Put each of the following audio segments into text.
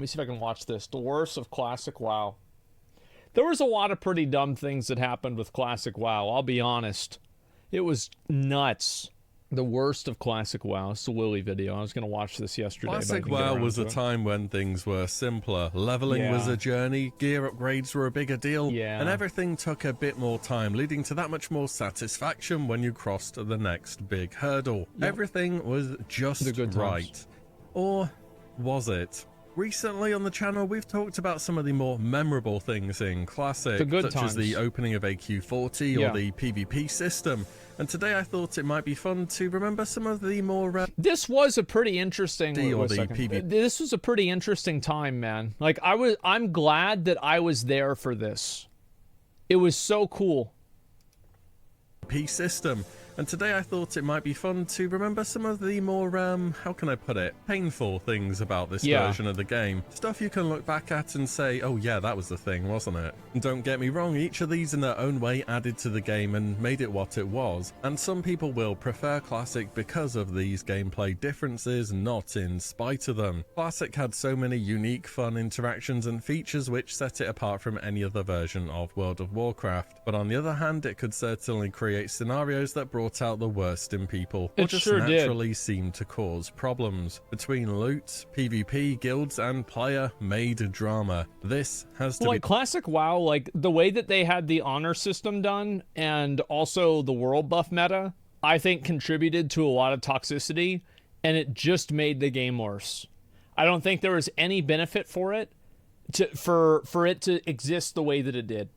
Let me see if I can watch this. The worst of Classic WoW. There was a lot of pretty dumb things that happened with Classic WoW, I'll be honest. It was nuts. The worst of Classic WoW. It's a Willy video. I was going to watch this yesterday. Classic WoW was a time when things were simpler. Leveling was a journey, gear upgrades were a bigger deal, and everything took a bit more time, leading to that much more satisfaction when you crossed the next big hurdle. Everything was just right. Or was it? Recently on the channel, we've talked about some of the more memorable things in Classic, such as the opening of AQ40 or the PvP system. And today I thought it might be fun to remember some of the more... This was a pretty interesting... This was a pretty interesting time, man. Like, I'm glad that I was there for this. It was so cool. System. And today I thought it might be fun to remember some of the more, how can I put it, painful things about this version of the game. Stuff you can look back at and say, oh yeah, that was the thing, wasn't it? And don't get me wrong, each of these in their own way added to the game and made it what it was. And some people will prefer Classic because of these gameplay differences, not in spite of them. Classic had so many unique, fun interactions and features which set it apart from any other version of World of Warcraft. But on the other hand, it could certainly create scenarios that brought out the worst in people, or just naturally seemed to cause problems. Between loot, PvP, guilds, and player-made drama, this has to be... Classic WoW, like, the way that they had the honor system done, and also the world buff meta, I think contributed to a lot of toxicity, and it just made the game worse. I don't think there was any benefit for it, for it to exist the way that it did.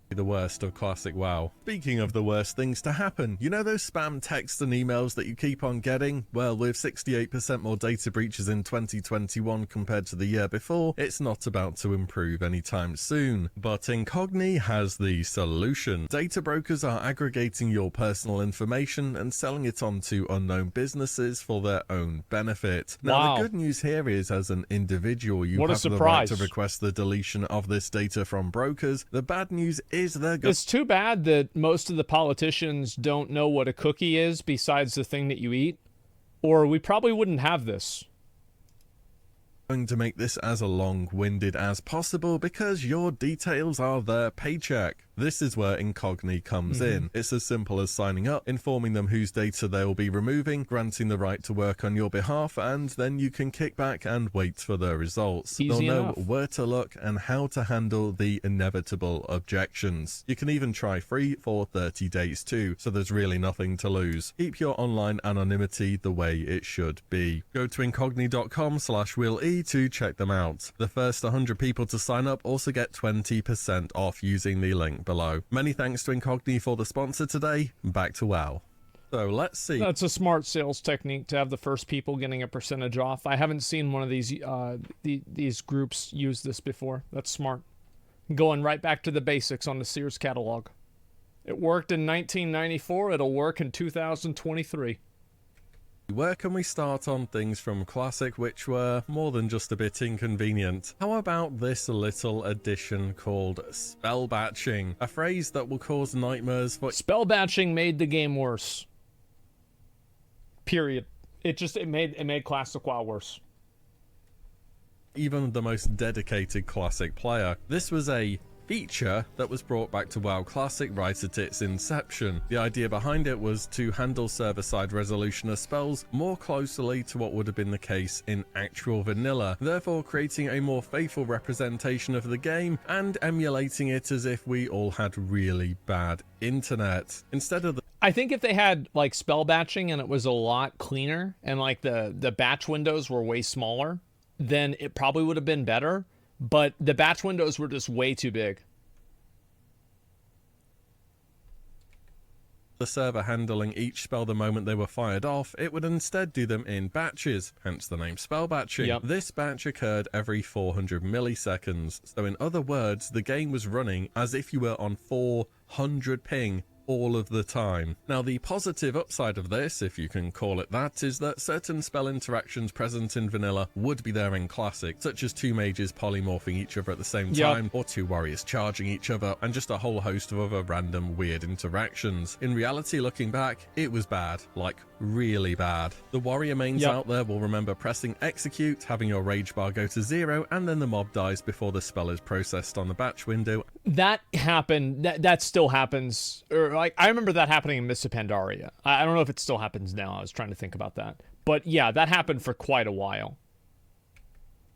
The worst of Classic WoW. Speaking of the worst things to happen, you know those spam texts and emails that you keep on getting? Well, with 68% more data breaches in 2021 compared to the year before, it's not about to improve anytime soon. But CatDany has the solution. Data brokers are aggregating your personal information and selling it on to unknown businesses for their own benefit. Now, the good news here is, as an individual, you have the right to request the deletion of this data from brokers. The bad news is it's too bad that most of the politicians don't know what a cookie is besides the thing that you eat, or we probably wouldn't have this. Going to make this as long-winded as possible because your details are their paycheck. This is where CatDany comes in. It's as simple as signing up, informing them whose data they will be removing, granting the right to work on your behalf, and then you can kick back and wait for the results. They'll know where to look and how to handle the inevitable objections. You can even try free for 30 days too, so there's really nothing to lose. Keep your online anonymity the way it should be. Go to CatDany.com/WillE to check them out. The first 100 people to sign up also get 20% off using the link below. Many thanks to CatDany for the sponsor today. Back to WoW. So let's see. That's a smart sales technique to have the first people getting a percentage off. I haven't seen one of these groups use this before. That's smart. Going right back to the basics on the Sears catalog. It worked in 1994. It'll work in 2023. Where can we start on things from Classic which were more than just a bit inconvenient? How about this little addition called spell batching, a phrase that will cause nightmares for... Spell batching made the game worse. Period. It made Classic WoW worse. Even the most dedicated Classic player. This was a feature that was brought back to WoW Classic right at its inception. The idea behind it was to handle server-side resolution of spells more closely to what would have been the case in actual vanilla, therefore creating a more faithful representation of the game and emulating it as if we all had really bad internet. Instead of the... I think if they had like spell batching and it was a lot cleaner and like the batch windows were way smaller, then it probably would have been better. But the batch windows were just way too big. The server handling each spell the moment they were fired off, it would instead do them in batches, hence the name spell batching. This batch occurred every 400 milliseconds. So in other words, the game was running as if you were on 400 ping all of the time. Now, the positive upside of this, if you can call it that, is that certain spell interactions present in vanilla would be there in Classic, such as two mages polymorphing each other at the same time, or two warriors charging each other, and just a whole host of other random weird interactions. In reality, looking back, it was bad, like really bad. The warrior mains out there will remember pressing execute, having your rage bar go to 0, and then the mob dies before the spell is processed on the batch window. That happened. That still happens. Or like I remember that happening in Mists of Pandaria. I don't know if it still happens now. I was trying to think about that. But yeah, that happened for quite a while.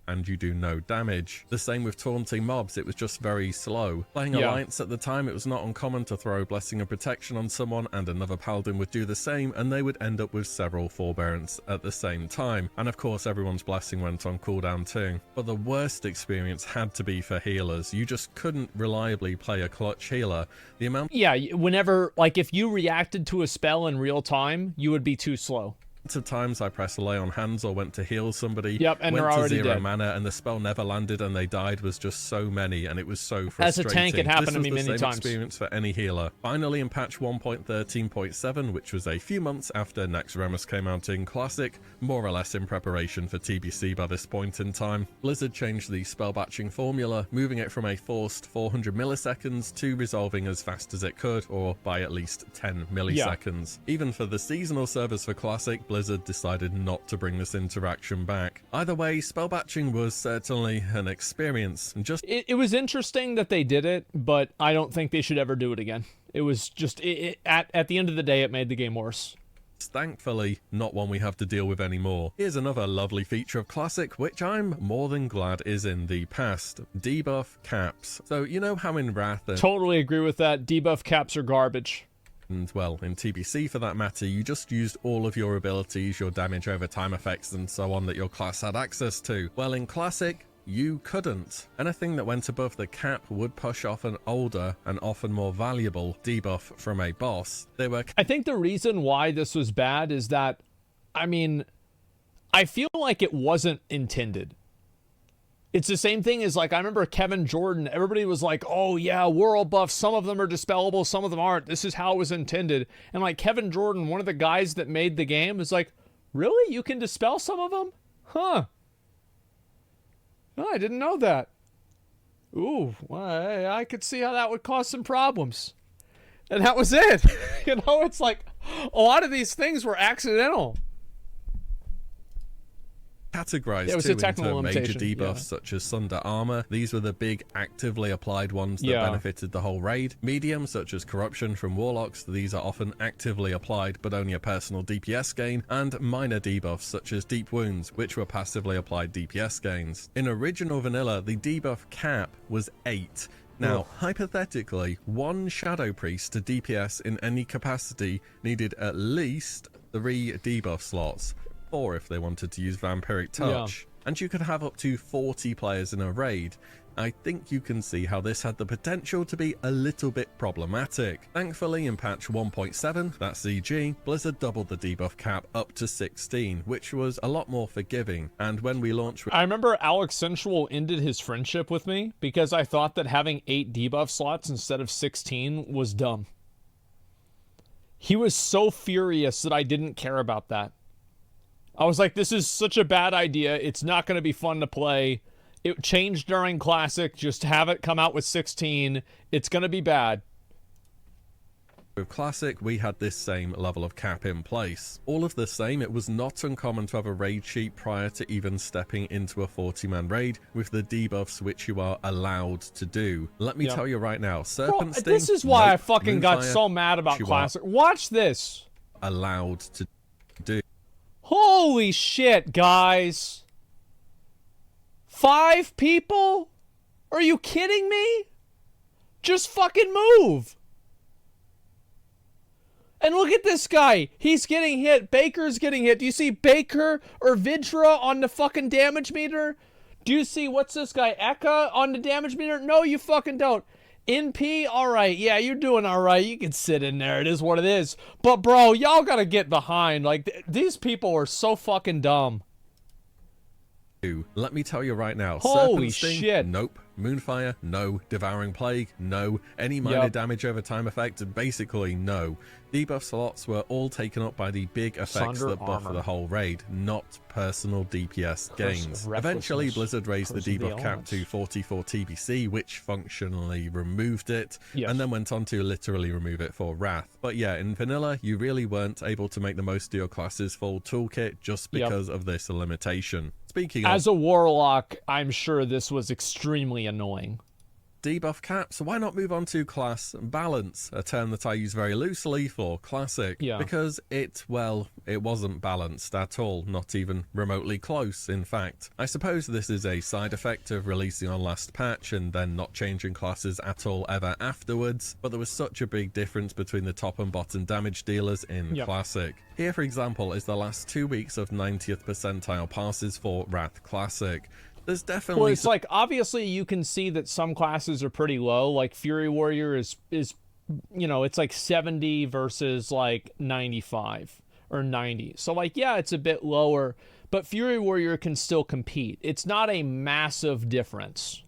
And you do no damage. The same with taunting mobs, it was just very slow. Playing Alliance at the time, it was not uncommon to throw Blessing of Protection on someone and another Paladin would do the same, and they would end up with several Forbearance at the same time. And of course everyone's Blessing went on cooldown too. But the worst experience had to be for healers. You just couldn't reliably play a clutch healer. The amount whenever, like if you reacted to a spell in real time, you would be too slow. of times I pressed lay on hands or went to heal somebody, and went they're to already 0 dead. mana, and the spell never landed and they died was just so many, and it was so frustrating. As a tank, it happened to me many times. This was the same experience for any healer. Finally, in patch 1.13.7, which was a few months after Next Remus came out in Classic, more or less in preparation for TBC by this point in time, Blizzard changed the spell batching formula, moving it from a forced 400 milliseconds to resolving as fast as it could, or by at least 10 milliseconds. Even for the seasonal servers for Classic, Blizzard decided not to bring this interaction back. Either way, spell batching was certainly an experience. And just it was interesting that they did it, but I don't think they should ever do it again. It was just at the end of the day, it made the game worse. Thankfully, not one we have to deal with anymore. Here's another lovely feature of Classic, which I'm more than glad is in the past. Debuff caps. So, you know how in Wrath Totally agree with that. Debuff caps are garbage. And, well, in TBC for that matter, you just used all of your abilities, your damage over time effects and so on that your class had access to. Well, in Classic, you couldn't. Anything that went above the cap would push off an older and often more valuable debuff from a boss. I think the reason why this was bad is that, I mean, I feel like it wasn't intended. It's the same thing as, like, I remember Kevin Jordan, everybody was like, oh yeah, world buffs, some of them are dispellable, some of them aren't. This is how it was intended. And like Kevin Jordan, one of the guys that made the game, is like, really? You can dispel some of them? Huh. Oh, I didn't know that. Ooh, well, I could see how that would cause some problems. And that was it. You know, it's like a lot of these things were accidental. Categorized it was too a technical into major limitation, debuffs such as Sunder Armor. These were the big actively applied ones that benefited the whole raid. Medium, such as Corruption from Warlocks. These are often actively applied but only a personal DPS gain. And minor debuffs such as Deep Wounds, which were passively applied DPS gains. In original vanilla, the debuff cap was 8. Now, hypothetically, one Shadow Priest to DPS in any capacity needed at least 3 debuff slots, or if they wanted to use Vampiric Touch. And you could have up to 40 players in a raid. I think you can see how this had the potential to be a little bit problematic. Thankfully, in patch 1.7, that's CG, Blizzard doubled the debuff cap up to 16, which was a lot more forgiving. And when we launched... I remember Alex Sensual ended his friendship with me because I thought that having 8 debuff slots instead of 16 was dumb. He was so furious that I didn't care about that. I was like, this is such a bad idea. It's not going to be fun to play. It changed during Classic. Just have it come out with 16. It's going to be bad. With Classic, we had this same level of cap in place. All of the same, it was not uncommon to have a raid sheet prior to even stepping into a 40-man raid with the debuffs which you are allowed to do. Let me tell you right now, Serpent Sting... This is why I fucking got so mad about Classic. Watch this. Allowed to do. Holy shit, guys. 5 people? Are you kidding me? Just fucking move. And look at this guy. He's getting hit. Baker's getting hit. Do you see Baker or Vidra on the fucking damage meter? Do you see, what's this guy, Eka on the damage meter? No, you fucking don't. NP, alright, yeah, you're doing alright. You can sit in there. It is what it is. But, bro, y'all gotta get behind. Like, these people are so fucking dumb. Let me tell you right now. Holy Serpent Sting, shit. nope. Moonfire, no. Devouring Plague, no. Any minor damage over time effect, basically no. Debuff slots were all taken up by the big effects Sunder that buff armor. the whole raid, not personal DPS gains. Eventually, Blizzard raised the debuff cap to 44 TBC, which functionally removed it, and then went on to literally remove it for Wrath. But yeah, in vanilla, you really weren't able to make the most of your class's full toolkit just because of this limitation. Speaking of, as a warlock, I'm sure this was extremely annoying. Debuff caps, why not move on to class balance, a term that I use very loosely for classic, because it wasn't balanced at all, not even remotely close, in fact. I suppose this is a side effect of releasing on last patch and then not changing classes at all ever afterwards, but there was such a big difference between the top and bottom damage dealers in classic. Here, for example, is the last 2 weeks of 90th percentile passes for Wrath Classic. There's definitely... Well, it's like, obviously you can see that some classes are pretty low. Like Fury Warrior is you know, it's like 70 versus like 95 or 90. So like, yeah, it's a bit lower, but Fury Warrior can still compete. It's not a massive difference.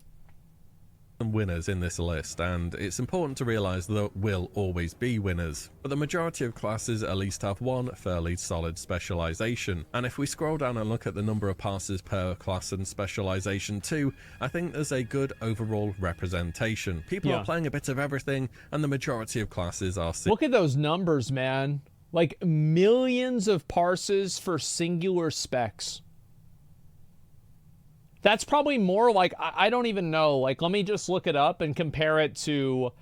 Winners in this list, and it's important to realize there will always be winners, but the majority of classes at least have one fairly solid specialization. And if we scroll down and look at the number of passes per class and specialization too, I think there's a good overall representation. People are playing a bit of everything, and the majority of classes are... Look at those numbers, man. Like millions of parses for singular specs. That's probably more like, I don't even know. Like, let me just look it up and compare it to,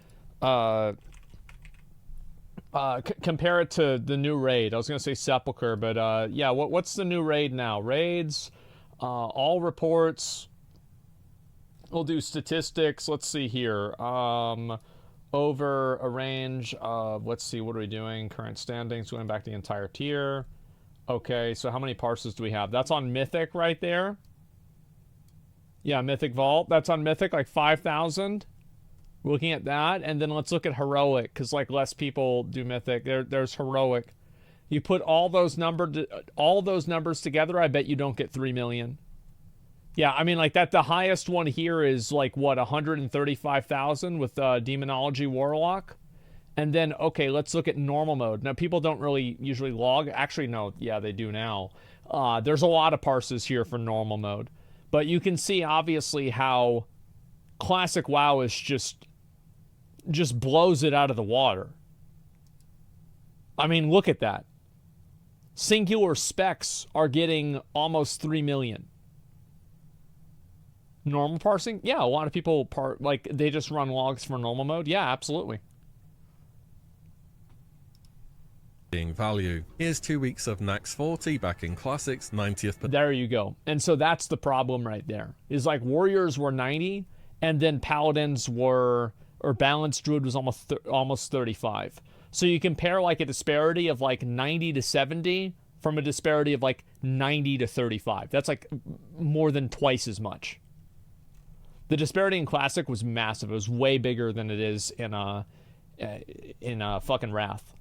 compare it to the new raid. I was going to say Sepulcher, but yeah, what's the new raid now? Raids, all reports. We'll do statistics. Let's see here. Over a range of, let's see, what are we doing? Current standings, going back the entire tier. Okay, so how many parses do we have? That's on Mythic right there. Yeah, Mythic Vault. That's on Mythic, like 5,000. We're looking at that, and then let's look at Heroic, because like less people do Mythic. There's Heroic. You put all those numbers together, I bet you don't get 3 million. Yeah, I mean, like that. The highest one here is like what, 135,000 with Demonology Warlock, and then okay, let's look at normal mode. Now people don't really usually log. Actually, no, yeah, they do now. There's a lot of parses here for normal mode. But you can see, obviously, how classic WoW is just blows it out of the water. I mean, look at that. Singular specs are getting almost 3 million. Normal parsing? Yeah, a lot of people like they just run logs for normal mode. Yeah, absolutely. Value. Here's 2 weeks of Nax 40 back in Classics, 90th. There you go. And so that's the problem right there. Is like Warriors were 90, and then Paladins were, or Balanced Druid was almost 35. So you compare like a disparity of like 90 to 70 from a disparity of like 90 to 35. That's like more than twice as much. The disparity in Classic was massive. It was way bigger than it is in fucking Wrath.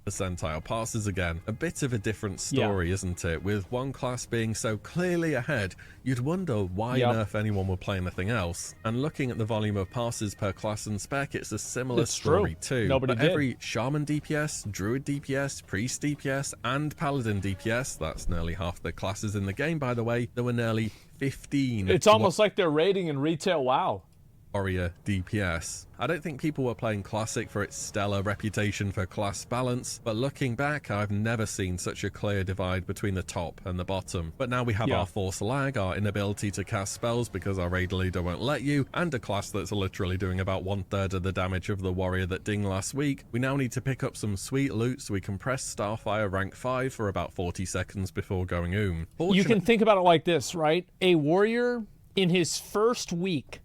Percentile passes again. A bit of a different story, isn't it? With one class being so clearly ahead, you'd wonder why on earth anyone would play anything else. And looking at the volume of passes per class and spec, it's a similar story too. Nobody did. Every Shaman DPS, Druid DPS, Priest DPS, and Paladin DPS, that's nearly half the classes in the game, by the way, there were nearly 15. It's almost like they're raiding in retail WoW. Warrior DPS. I don't think people were playing Classic for its stellar reputation for class balance, but looking back, I've never seen such a clear divide between the top and the bottom. But now we have our force lag, our inability to cast spells because our raid leader won't let you, and a class that's literally doing about 1/3 of the damage of the warrior that dinged last week. We now need to pick up some sweet loot so we can press Starfire rank 5 for about 40 seconds before going You can think about it like this, right? A warrior in his first week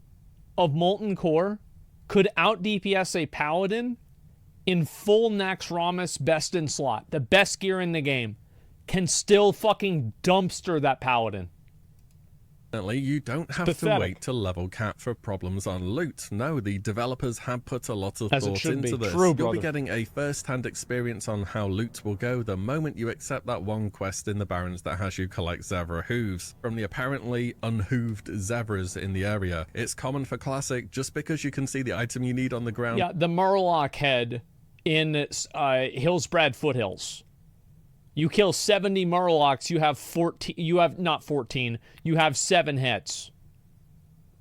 of Molten Core could out DPS a Paladin in full Naxxramas best in slot, the best gear in the game, can still fucking dumpster that Paladin. You don't have to wait to level cap for problems on loot. No, the developers have put a lot of thought into this. You'll be getting a first-hand experience on how loot will go the moment you accept that one quest in the Barrens that has you collect zebra hooves from the apparently unhooved zebras in the area. It's common for Classic, just because you can see the item you need on the ground. Yeah, the Murloc head in Hillsbrad Foothills. You kill 70 Murlocs, you have 14, you have not 14, you have 7 hits.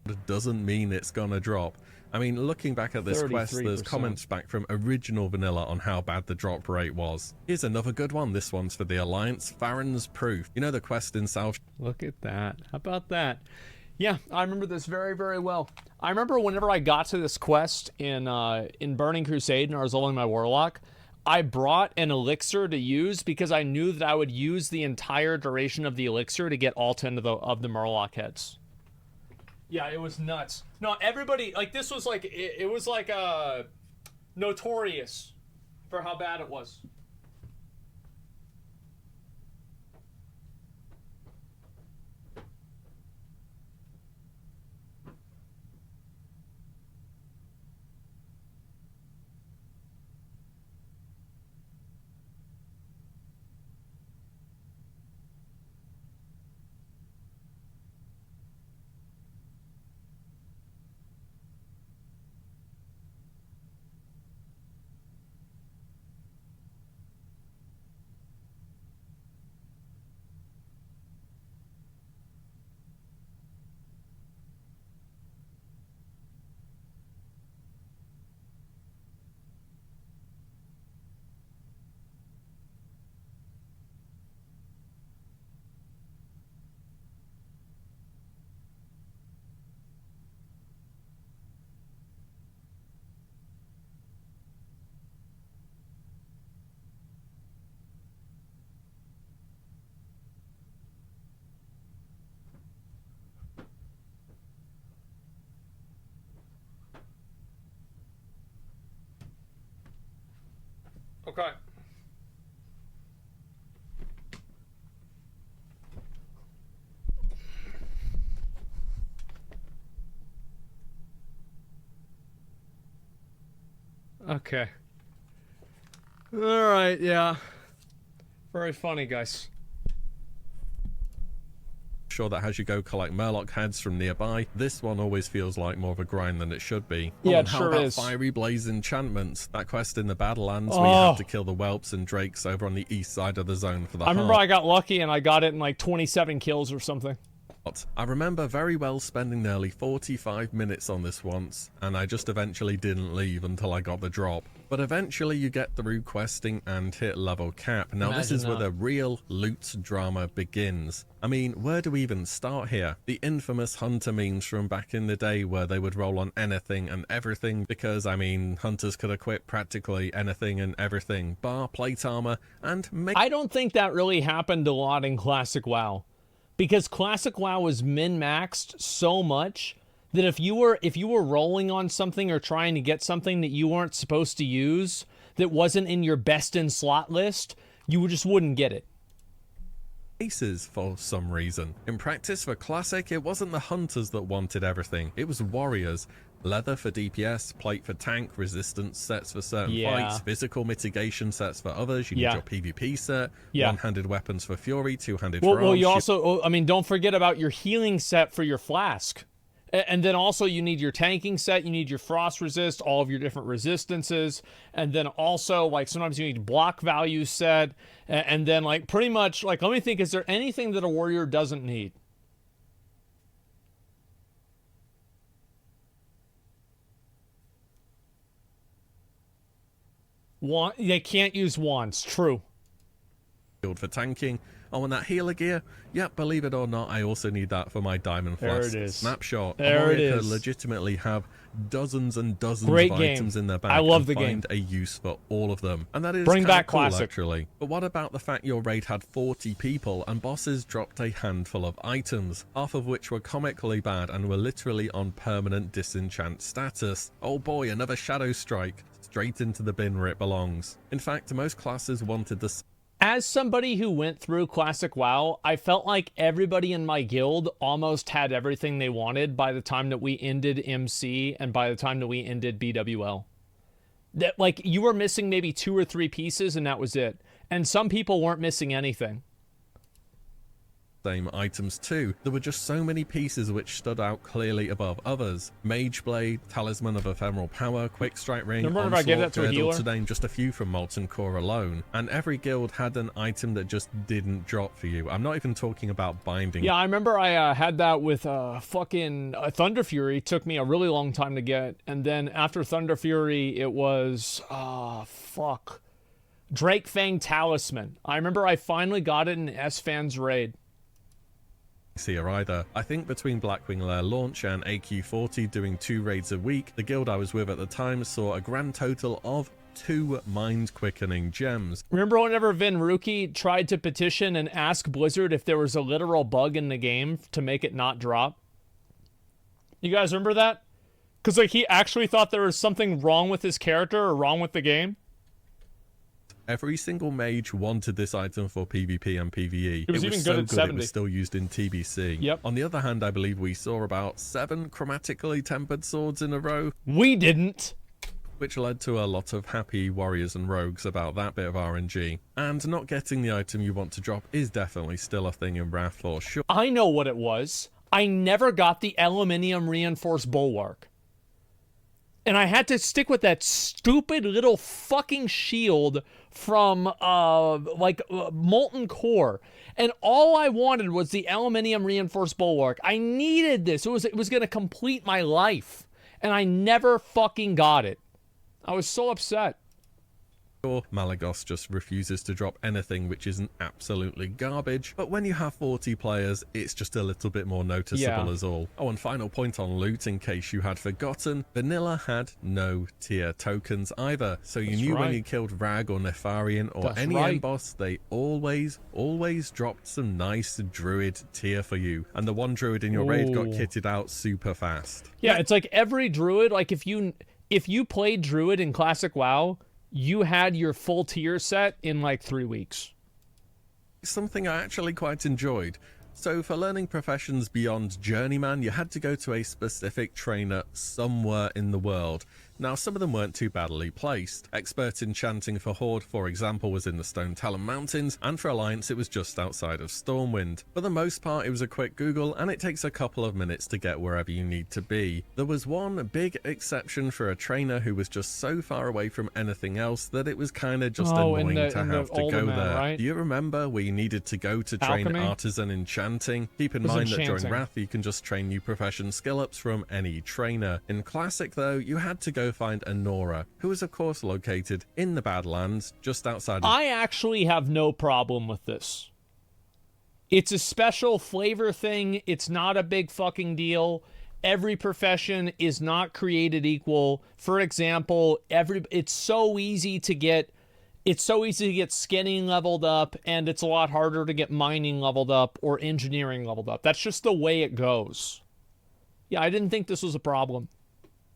It doesn't mean it's gonna drop. I mean, looking back at this quest, there's comments back from original vanilla on how bad the drop rate was. Here's another good one. This one's for the Alliance, Farron's Proof. You know the quest in South... Look at that. How about that? Yeah, I remember this very, very well. I remember whenever I got to this quest in Burning Crusade and I was leveling my Warlock, I brought an elixir to use because I knew that I would use the entire duration of the elixir to get all 10 of the Murloc heads. Yeah, it was nuts. No, everybody, like, this was like, it was like notorious for how bad it was. Okay. Okay. All right, yeah. Very funny, guys. Sure, that has you go collect Murloc heads from nearby. This one always feels like more of a grind than it should be. Yeah, it sure is. Fiery Blaze enchantments. That quest in the Battlelands where you have to kill the whelps and drakes over on the east side of the zone for the heart. I remember I got lucky and I got it in like 27 kills or something. I remember very well spending nearly 45 minutes on this once, and I just eventually didn't leave until I got the drop. But eventually you get through questing and hit level cap. Now this is where the real loot drama begins. I mean, where do we even start here? The infamous hunter memes from back in the day where they would roll on anything and everything because, I mean, hunters could equip practically anything and everything, bar plate armor, and make... I don't think that really happened a lot in Classic WoW. Because Classic WoW was min-maxed so much that if you were rolling on something or trying to get something that you weren't supposed to use, that wasn't in your best in slot list, you just wouldn't get it. Aces for some reason. In practice for Classic, it wasn't the hunters that wanted everything, it was warriors. Leather for DPS, plate for tank, resistance sets for certain fights, physical mitigation sets for others, you need your PvP set, one-handed weapons for Fury, two-handed for Well, you also, I mean, don't forget about your healing set for your flask. And then also you need your tanking set, you need your frost resist, all of your different resistances, and then also, like, sometimes you need block value set, and then, like, pretty much, like, let me think, is there anything that a warrior doesn't need? They can't use wands, true. For tanking. Oh, and that healer gear? Yep, believe it or not, I also need that for my diamond flask. There it is. Snapshot. There it is. Could legitimately have dozens and dozens Great of game. items in their bag. I love the find game. a use for all of them. And that is Bring back cool, Classic. actually. But what about the fact your raid had 40 people and bosses dropped a handful of items, half of which were comically bad and were literally on permanent disenchant status? Oh boy, another Shadow Strike. Straight into the bin where it belongs. In fact, most classes wanted the... As somebody who went through Classic WoW, I felt like everybody in my guild almost had everything they wanted by the time that we ended MC and by the time that we ended BWL. That, like, you were missing maybe 2 or 3 pieces and that was it. And some people weren't missing anything. Same items too. There were just so many pieces which stood out clearly above others. Mage Blade, Talisman of Ephemeral Power, Quick Strike Ring, Remember if I gave that to a Girdle, healer? to name just a few from Molten Core alone. And every guild had an item that just didn't drop for you. I'm not even talking about binding. Yeah, I remember I had that with fucking Thunder Fury. Took me a really long time to get. And then after Thunder Fury, it was, Drake Fang Talisman. I remember I finally got it in S-Fans Raid. Here either. I think between Blackwing Lair launch and AQ40 doing 2 raids a week, the guild I was with at the time saw a grand total of 2 mind-quickening gems. Remember whenever Vin Rookie tried to petition and ask Blizzard if there was a literal bug in the game to make it not drop? You guys remember that? Because like he actually thought there was something wrong with his character or wrong with the game. Every single mage wanted this item for PvP and PvE. It was even good at 70. It was still used in TBC. Yep. On the other hand, I believe we saw about 7 chromatically tempered swords in a row. We didn't. Which led to a lot of happy warriors and rogues about that bit of RNG. And not getting the item you want to drop is definitely still a thing in Wrath for sure. I know what it was. I never got the aluminium reinforced bulwark. And I had to stick with that stupid little fucking shield from Molten Core. And all I wanted was the aluminium reinforced bulwark. I needed this. It was going to complete my life. And I never fucking got it. I was so upset. Malagos just refuses to drop anything which isn't absolutely garbage, but when you have 40 players, it's just a little bit more noticeable as all. Oh, and final point on loot, in case you had forgotten, Vanilla had no tier tokens either, so you knew when you killed Rag or Nefarian or any end boss, they always dropped some nice Druid tier for you, and the one Druid in your raid got kitted out super fast. Yeah, it's like every Druid, like if you played Druid in Classic WoW, you had your full tier set in like 3 weeks. Something I actually quite enjoyed. So for learning professions beyond Journeyman, you had to go to a specific trainer somewhere in the world. Now, some of them weren't too badly placed. Expert Enchanting for Horde, for example, was in the Stone Talon Mountains, and for Alliance it was just outside of Stormwind. For the most part, it was a quick Google, and it takes a couple of minutes to get wherever you need to be. There was one big exception for a trainer who was just so far away from anything else that it was kind of just annoying to have to go there. Right? Do you remember where you needed to go to train Artisan Enchanting? Keep in mind that during Wrath, you can just train new profession skill-ups from any trainer. In Classic, though, you had to go find Anora, who is of course located in the Badlands, just outside of... I actually have no problem with this. It's a special flavor thing. It's not a big fucking deal. Every profession is not created equal. For example, it's so easy to get skinning leveled up, and it's a lot harder to get mining leveled up or engineering leveled up. That's just the way it goes. Yeah, I didn't think this was a problem.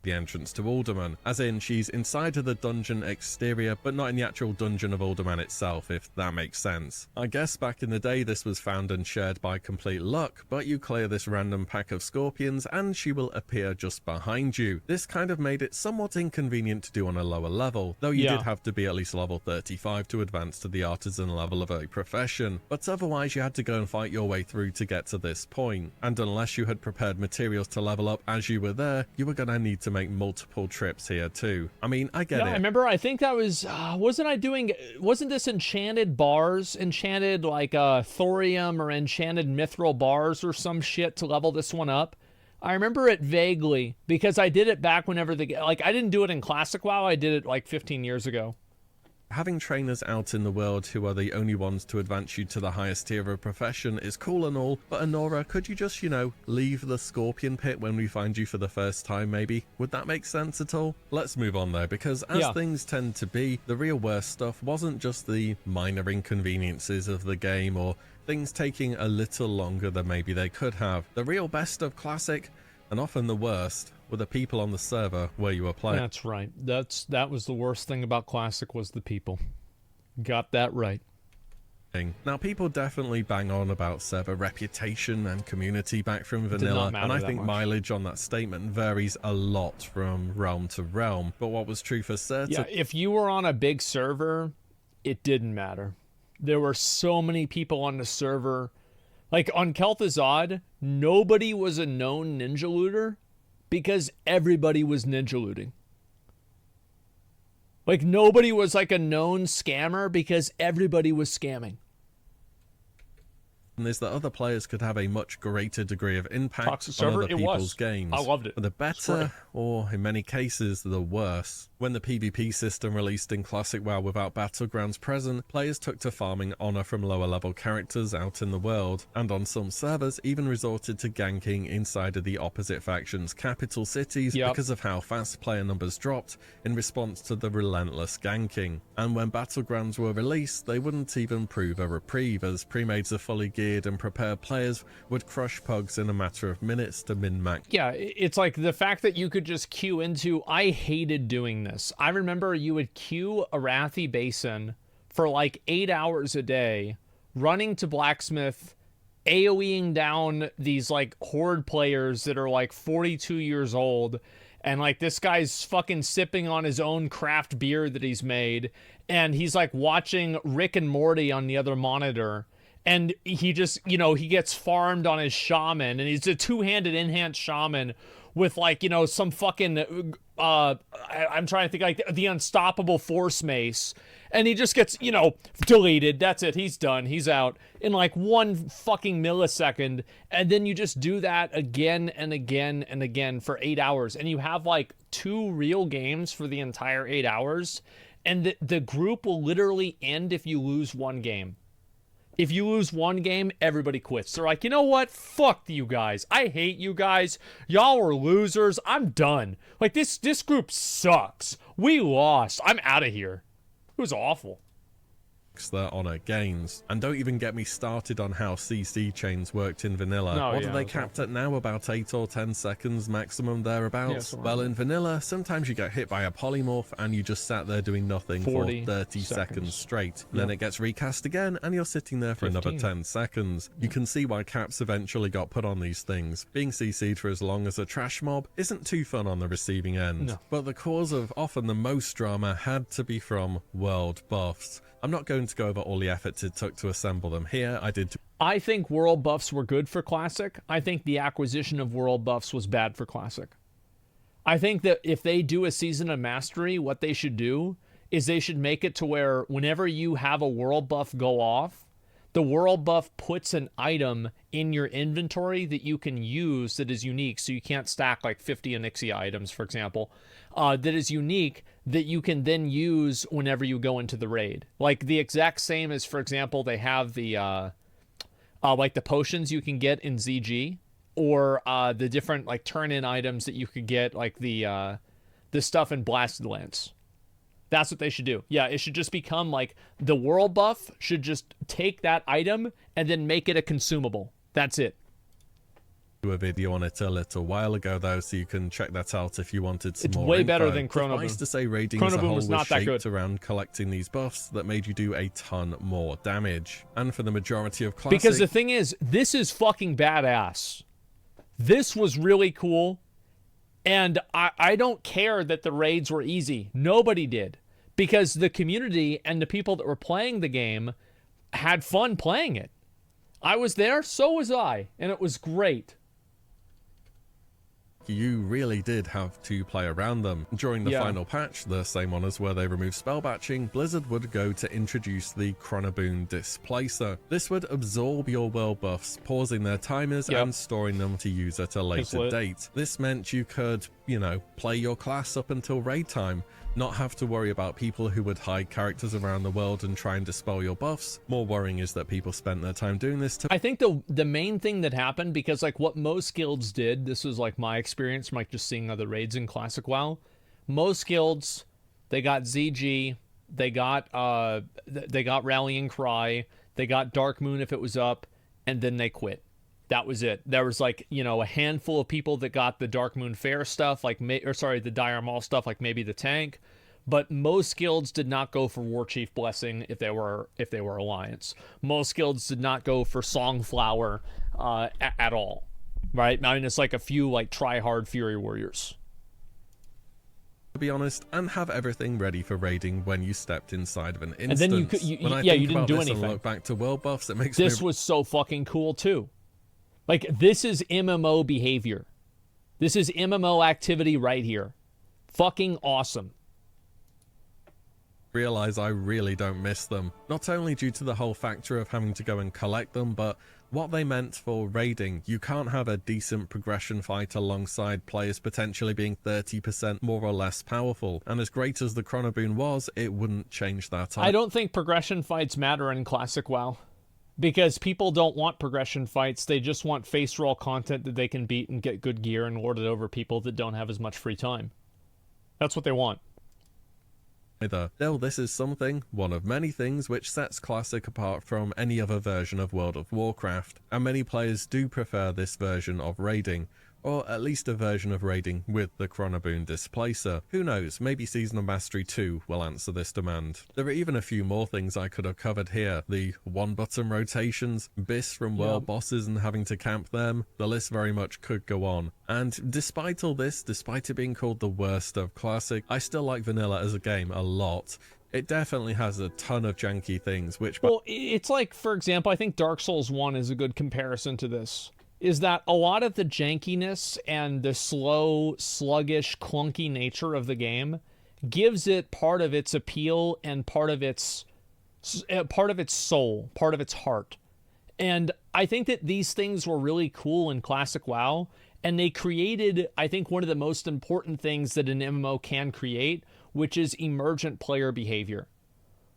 The entrance to Alderman, as in she's inside of the dungeon exterior but not in the actual dungeon of Alderman itself, if that makes sense. I guess back in the day this was found and shared by complete luck, but you clear this random pack of scorpions and she will appear just behind you. This kind of made it somewhat inconvenient to do on a lower level, though you did have to be at least level 35 to advance to the artisan level of a profession, but otherwise you had to go and fight your way through to get to this point, and unless you had prepared materials to level up as you were there, you were gonna need to make multiple trips here too. I mean, I get it. I remember, I think that was, wasn't this enchanted bars, enchanted like thorium or enchanted mithril bars or some shit to level this one up? I remember it vaguely because I did it back whenever I didn't do it in Classic WoW, I did it like 15 years ago. Having trainers out in the world who are the only ones to advance you to the highest tier of a profession is cool and all, but Anora, could you just, leave the Scorpion Pit when we find you for the first time, maybe? Would that make sense at all? Let's move on though, because as things tend to be, the real worst stuff wasn't just the minor inconveniences of the game or things taking a little longer than maybe they could have. The real best of Classic, and often the worst, were the people on the server where you were playing. That's right. That was the worst thing about Classic was the people. Got that right. Now, people definitely bang on about server reputation and community back from Did vanilla, not matter and I that think much. mileage on that statement varies a lot from realm to realm, but what was true for certain... Yeah, if you were on a big server, it didn't matter. There were so many people on the server. Like on Kel'Thuzad, nobody was a known ninja looter because everybody was ninja looting. Like nobody was like a known scammer because everybody was scamming. is that other players could have a much greater degree of impact Toxic on server, other it people's was. games. I loved it. For the better, or in many cases, the worse. When the PvP system released in Classic WoW without Battlegrounds present, players took to farming honor from lower level characters out in the world, and on some servers even resorted to ganking inside of the opposite faction's capital cities because of how fast player numbers dropped in response to the relentless ganking. And when Battlegrounds were released, they wouldn't even prove a reprieve, as pre-mades of fully geared and prepared players would crush pugs in a matter of minutes to min-max. Yeah, it's like the fact that you could just queue into... I hated doing this. I remember you would queue Arathi Basin for like 8 hours a day, running to Blacksmith, AoEing down these like horde players that are like 42 years old, and like this guy's fucking sipping on his own craft beer that he's made, and he's like watching Rick and Morty on the other monitor. And he just, you know, he gets farmed on his shaman, and he's a two-handed enhanced shaman with like, you know, some fucking, I'm trying to think, like the unstoppable force mace. And he just gets, you know, deleted. That's it. He's done. He's out in like 1 fucking millisecond. And then you just do that again and again and again for 8 hours. And you have like 2 real games for the entire 8 hours. And the group will literally end if you lose 1 game. If you lose 1 game, everybody quits. They're like, you know what? Fuck you guys. I hate you guys. Y'all are losers. I'm done. Like, this group sucks. We lost. I'm out of here. It was awful. Their honor gains. And don't even get me started on how CC chains worked in vanilla. What are they capped at now? About 8 or 10 seconds maximum thereabouts? Well, in vanilla, sometimes you get hit by a polymorph and you just sat there doing nothing for 30 seconds straight. Then it gets recast again and you're sitting there for another 10 seconds. You can see why caps eventually got put on these things. Being CC'd for as long as a trash mob isn't too fun on the receiving end. But the cause of often the most drama had to be from world buffs. I'm not going to go over all the effort it took to assemble them here. I think world buffs were good for Classic. I think the acquisition of world buffs was bad for Classic. I think that if they do a Season of Mastery, what they should do is they should make it to where whenever you have a world buff go off, the world buff puts an item in your inventory that you can use that is unique. So you can't stack like 50 Onyxia items, for example, that is unique that you can then use whenever you go into the raid. Like the exact same as, for example, they have the like the potions you can get in ZG, or the different like turn-in items that you could get, like the stuff in Blasted Lance. That's what they should do. Yeah, it should just become like the world buff should just take that item and then make it a consumable. That's it. A video on it a little while ago though, so you can check that out if you wanted some more It's way info. better than Chrono Boom. Nice to say raiding as a whole was not that good. shaped around collecting these buffs that made you do a ton more damage. And for the majority of Classic... Because the thing is, this is fucking badass. This was really cool. And I don't care that the raids were easy. Nobody did. Because the community and the people that were playing the game had fun playing it. I was there, so was I. And it was great. You really did have to play around them. During the final patch, the same one as where they removed spell batching, Blizzard would go to introduce the Chronoboon Displacer. This would absorb your world buffs, pausing their timers and storing them to use at a later date. This meant you could, you know, play your class up until raid time, not have to worry about people who would hide characters around the world and try and dispel your buffs. More worrying is that people spent their time doing this to... I think the main thing that happened, because like what most guilds did, this was like my experience from like just seeing other raids in Classic WoW, most guilds, they got ZG, they got Rallying Cry, they got Dark Moon if it was up, and then they quit. That was it. There was like, you know, a handful of people that got the Dark Moon Fair stuff, like, the Dire Maul stuff, like maybe the tank. But most guilds did not go for War Chief Blessing if they were Alliance. Most guilds did not go for Songflower at all, right? I mean, it's like a few like try-hard Fury Warriors. To be honest, and have everything ready for raiding when you stepped inside of an instance. And then you didn't do anything. And look back to world buffs, it makes this was so fucking cool too. Like, this is MMO behavior. This is MMO activity right here. Fucking awesome. Realize I really don't miss them. Not only due to the whole factor of having to go and collect them, but what they meant for raiding. You can't have a decent progression fight alongside players potentially being 30% more or less powerful. And as great as the Chronoboon was, it wouldn't change that. I don't think progression fights matter in Classic WoW. Because people don't want progression fights. They just want face roll content that they can beat and get good gear and lord it over people that don't have as much free time. That's what they want. Still, this is one of many things which sets Classic apart from any other version of World of Warcraft, and many players do prefer this version of raiding, or at least a version of raiding with the Chronoboon Displacer. Who knows, maybe Season of Mastery 2 will answer this demand. There are even a few more things I could have covered here. The one-button rotations, Biss from world bosses and having to camp them, the list very much could go on. And despite all this, despite it being called the worst of Classic, I still like Vanilla as a game a lot. It definitely has a ton of janky things, which... Well, it's like, for example, I think Dark Souls 1 is a good comparison to this. Is that a lot of the jankiness and the slow, sluggish, clunky nature of the game gives it part of its appeal and part of its soul, part of its heart. And I think that these things were really cool in Classic WoW, and they created, I think, one of the most important things that an MMO can create, which is emergent player behavior,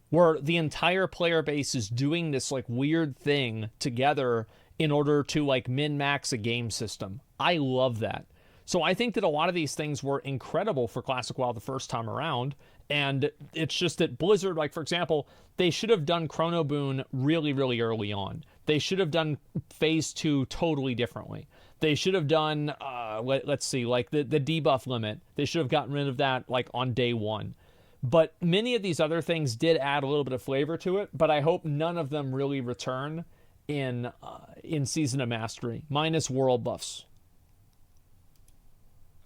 where the entire player base is doing this like weird thing together in order to like min-max a game system. I love that. So I think that a lot of these things were incredible for Classic WoW the first time around, and it's just that Blizzard, like for example, they should have done Chronoboon really, really early on. They should have done Phase 2 totally differently. They should have done, let's see, like the debuff limit. They should have gotten rid of that like on day one. But many of these other things did add a little bit of flavor to it, but I hope none of them really return in Season of Mastery, minus world buffs.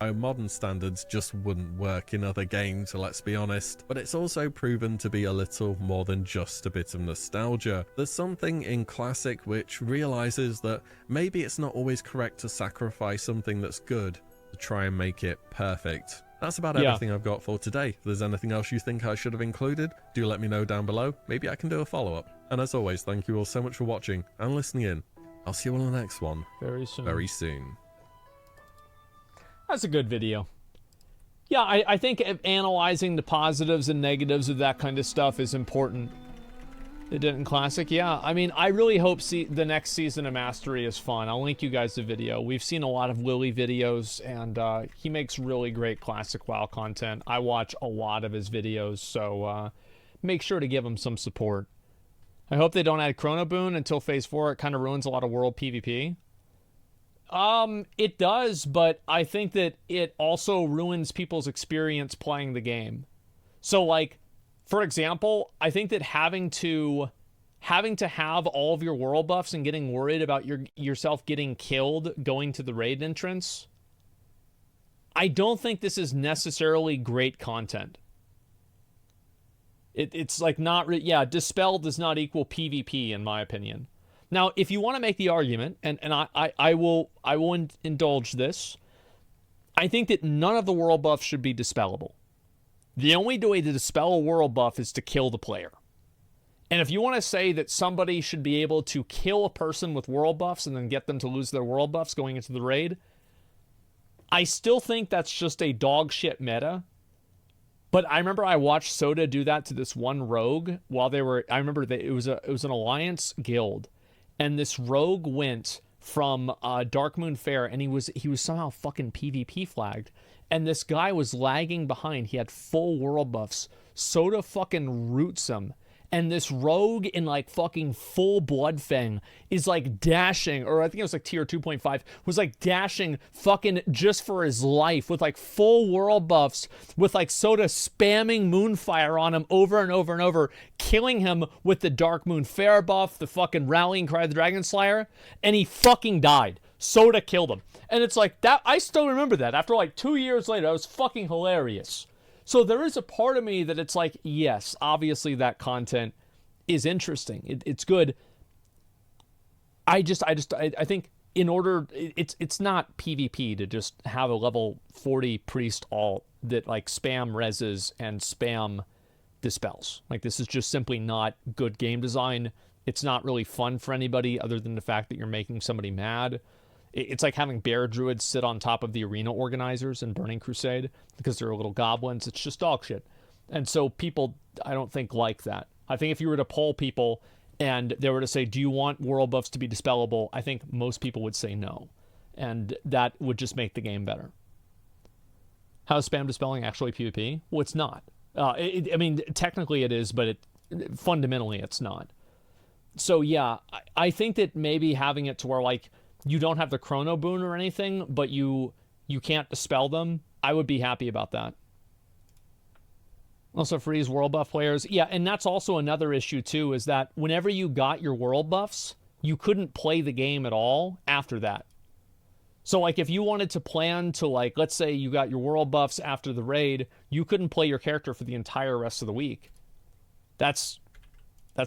Modern standards just wouldn't work in other games, let's be honest, but it's also proven to be a little more than just a bit of nostalgia. There's something in Classic which realizes that maybe it's not always correct to sacrifice something that's good to try and make it perfect. That's about everything I've got for today. If there's anything else you think I should have included, do let me know down below. Maybe I can do a follow-up. And as always, thank you all so much for watching and listening in. I'll see you all in the next one. Very soon. Very soon. That's a good video. Yeah, I think analyzing the positives and negatives of that kind of stuff is important. It did in Classic, yeah. I mean, I really hope the next Season of Mastery is fun. I'll link you guys the video. We've seen a lot of Lily videos, and he makes really great Classic WoW content. I watch a lot of his videos, so make sure to give him some support. I hope they don't add Chronoboon until Phase 4. It kind of ruins a lot of world PvP. It does, but I think that it also ruins people's experience playing the game. So, like, for example, I think that having to have all of your world buffs and getting worried about yourself getting killed going to the raid entrance, I don't think this is necessarily great content. It's like not... Dispel does not equal PvP, in my opinion. Now, if you want to make the argument, and I will indulge this, I think that none of the world buffs should be dispellable. The only way to dispel a world buff is to kill the player. And if you want to say that somebody should be able to kill a person with world buffs and then get them to lose their world buffs going into the raid, I still think that's just a dog shit meta. But I remember I watched Soda do that to this one rogue while they were... I remember it was an alliance guild. And this rogue went from Darkmoon Fair, and he was somehow fucking PvP flagged. And this guy was lagging behind. He had full world buffs. Soda fucking roots him. and this rogue in like fucking full Bloodfang is like dashing, or I think it was like tier 2.5, was like dashing fucking just for his life with like full world buffs, with like Soda spamming Moonfire on him over and over and over, killing him with the Dark Moon Fair buff, the fucking Rallying Cry of the Dragon Slayer, and he fucking died. Soda killed him. And it's like that, I still remember that after like 2 years later. That was fucking hilarious. So there is a part of me that it's like, yes, obviously that content is interesting. It's good. I think in order, it's not PvP to just have a level 40 priest alt that like spam reses and spam dispels. Like, this is just simply not good game design. It's not really fun for anybody other than the fact that you're making somebody mad. It's like having bear druids sit on top of the arena organizers in Burning Crusade because they're little goblins. It's just dog shit. And so people, I don't think, like that. I think if you were to poll people and they were to say, do you want world buffs to be dispellable? I think most people would say no. And that would just make the game better. How is spam dispelling actually PvP? Well, it's not. I mean, technically it is, but fundamentally it's not. So yeah, I think that maybe having it to where like you don't have the chrono boon or anything, but you can't dispel them, I would be happy about that. Also freeze world buff players. Yeah, and that's also another issue too, is that whenever you got your world buffs, you couldn't play the game at all after that. So like if you wanted to plan to, like, let's say you got your world buffs after the raid, you couldn't play your character for the entire rest of the week. That's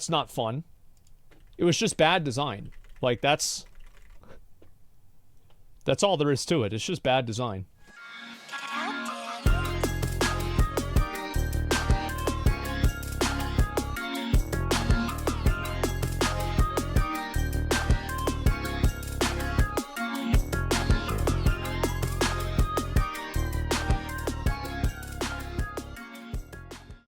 not fun. It was just bad design. Like, that's all there is to it. It's just bad design.